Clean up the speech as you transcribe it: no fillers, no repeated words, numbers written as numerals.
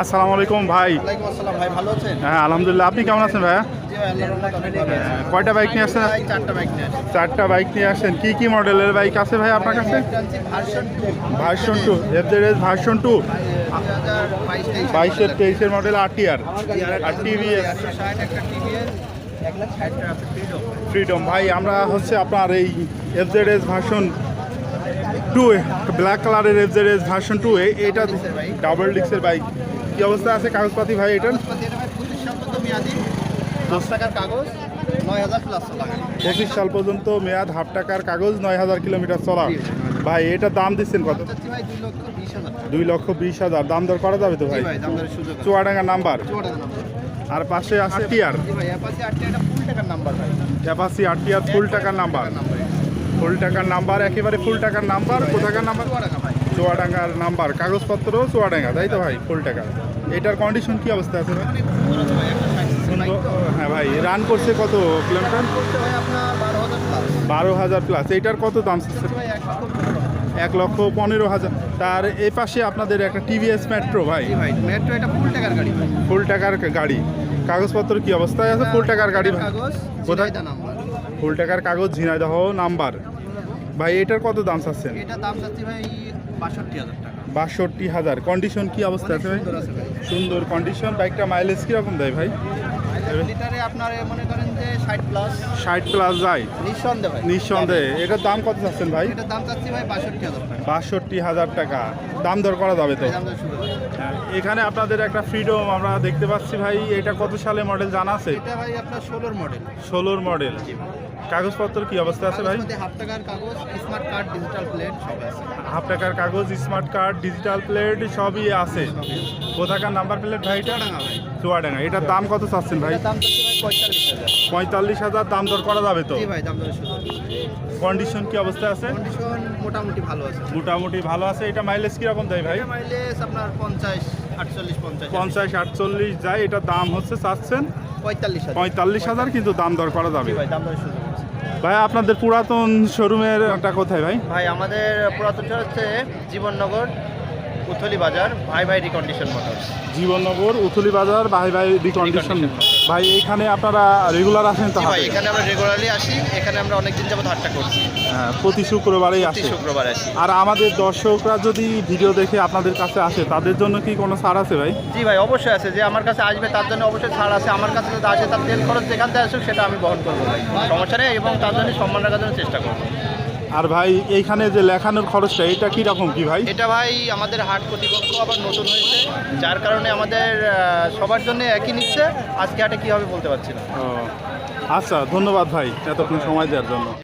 আসসালামু আলাইকুম ভাই। ওয়ালাইকুম আসসালাম ভাই, ভালো আছেন? হ্যাঁ আলহামদুলিল্লাহ, আপনি কেমন আছেন ভাইয়া? জি ভাই, আল্লাহর রহমতে অনেক ভালো আছি। কয়টা বাইক নিয়ে আসছেন? ভাই চারটা বাইক নিয়ে আসছি। চারটা বাইক নিয়ে আসছেন। কি কি মডেলের বাইক আছে ভাই আপনার কাছে? একটা আনছি ভার্সন 2 ভার্সন 2, এফজেডএস ভার্সন 2, 22-এর 23-এর মডেল আরটিআর আর টিভিএস 160 একটা টিভিএস 1,60,000 টাকা ফ্রিডম। ফ্রিডম। ভাই আমরা হচ্ছে আপনার এই এফজেডএস ভার্সন 2 ব্ল্যাক কালারের এফজেডএস ভার্সন 2 এটা ডাবল ডিস্কের বাইক। কি অবস্থা আছে কাগজপাতি ভাই এটার? এটা ভাই 25 সাল পর্যন্ত মেয়াদি, 10 টাকার কাগজ, 9,000 প্লাস লাগা। 25 সাল পর্যন্ত মেয়াদ, হাফ টাকার কাগজ, 9,000 কিলোমিটার চলা। ভাই এটার দাম দিচ্ছেন কত? চাচ্ছি ভাই 2,20,000 টাকা। 2,20,000 দাম দর করা যাবে তো জি ভাই? ভাই, দাম দরের সুযোগ আছে। চুয়াডাঙ্গা নাম্বার। চুয়াডাঙ্গা নাম্বার। আর পাশে আছে টিআর জি ভাই, অ্যাপাচি 8 এটা ফুল টাকার নাম্বার ভাই। অ্যাপাচি আরটিআর ফুল টাকার নাম্বার। ফুল টাকার নাম্বার, একেবারে ফুল টাকার নাম্বার। কোথাকার নাম্বার? চুয়াডাঙ্গা ভাই। চুয়াডাঙ্গার নাম্বার, কাগজপত্র চুয়াডাঙ্গা, তাই তো ভাই? ফুল টাকা। এটার কন্ডিশন কি অবস্থা আছে ভাই? অনেক সুন্দর আছে ভাই, 160 বাইক তো। হ্যাঁ ভাই, রান করছে কত কিলোমিটার? করছে ভাই আপনার 12,000 প্লাস। 12,000 প্লাস। এইটার কত দাম? ভাই 1,15,000। 1,15,000। তার এই পাশে আপনাদের একটা টিভিএস মেট্রো ভাই, জি ভাই, মেট্রো এটা ফুল টাকার গাড়ি ভাই। ফুল টাকার গাড়ি। কাগজপত্র কি অবস্থায় আছে? ফুল টাকার গাড়ি ভাই। কাগজ, কোথায়? ঝিনাইদহ নাম্বার। ফুল টাকার কাগজ, ঝিনাইদহ নাম্বার। ভাই এটার কত দাম চাচ্ছেন? এটা দাম চাচ্ছি ভাই 62,000 টাকা। 62,000। কন্ডিশন কি অবস্থা অনেক আছে ভাই? সুন্দর আছে ভাই। সুন্দর কন্ডিশন। বাইকটা মাইলেজ কিরকম দেয় ভাই? লিটারে আপনার মনে করেন যে 60 প্লাস 60 প্লাস যায় নিঃসন্দেহে ভাই। নিঃসন্দেহে। এটার দাম কত চাচ্ছেন ভাই? এটার দাম চাচ্ছি ভাই 62,000 টাকা। 62,000 টাকা। দাম দর করা যাবে তো? এই দাম দর শুরু ভাই। হ্যাঁ, এখানে আপনাদের একটা ফ্রিডম আমরা দেখতে পাচ্ছি ভাই। এটা কত সালে মডেল জানা আছে? এটা ভাই আপনার 16 মডেল। 16 মডেল। কাগজপত্র কি অবস্থা আছে ভাই? কাগজের মধ্যে হাফ টাকার কাগজ, স্মার্ট কার্ড, ডিজিটাল প্লেট সব আছে। হাফ টাকার কাগজ, স্মার্ট কার্ড, ডিজিটাল প্লেট সবই আছে। কোথাকার নাম্বার প্লেট ভাই এটা? চুয়াডাঙ্গা ভাই। চুয়াডাঙ্গা। এটার দাম কত চাচ্ছেন ভাই? এটার দাম চাচ্ছি ভাই 45,000। 45,000 দাম দর করা যাবে তো? জি ভাই, দাম দর শুরু। কন্ডিশন কি অবস্থা আছে? কন্ডিশন মোটামুটি ভালো আছে। মোটামুটি ভালো আছে। এটা মাইলেজ কিরকম দেয় ভাই? এটা মাইলেজ আপনার 50, 48, 50। 50-48 যায়। এটার দাম হচ্ছে চাচ্ছেন 45,000। 45,000, কিন্তু দাম দর করা যাবে। জি ভাই, দাম দর শুরু। ভাই আপনাদের পুরাতন শোরুমের একটা কোথায় ভাই? ভাই আমাদের পুরাতনটা হচ্ছে জীবননগর, উথলি বাজার, ভাই ভাই রিকন্ডিশন মোটরস। জীবননগর, উথুলি বাজার, ভাই ভাই রিকন্ডিশন। ভাই এইখানে আপনারা রেগুলার আসেন তো? জি ভাই, হাটে? এখানে আমরা রেগুলারলি আসি। এখানে আমরা অনেক দিন যাবত হাটটা করছি। হ্যাঁ, প্রতি শুক্রবারেই প্রতি আসে। শুক্রবার আসি। আর আমাদের দর্শকরা যদি ভিডিও দেখে আপনাদের কাছে আসে, তাদের জন্য কি কোনো ছাড় আছে ভাই? জি ভাই, অবশ্যই আছে। যে আমার কাছে আসবে তার জন্য অবশ্যই ছাড় আছে। আমার কাছে যদি আসে তার তেল খরচ যেখান থেকে আসুক সেটা আমি বহন করবো ভাই, সমস্যা নেই। এবং তার জন্য সম্মান রাখার জন্য চেষ্টা করবো। আর ভাই এইখানে যে লেখানোর খরচটা, এটা কি রকম কি ভাই? এটা ভাই আমাদের হাট কর্তৃপক্ষ আবার নতুন হয়েছে, যার কারণে আমাদের সবার জন্য একই নিচ্ছে। আজকে হাটে কী হবে বলতে পারছি না। ও আচ্ছা, ধন্যবাদ ভাই এতক্ষণ সময় দেওয়ার জন্য।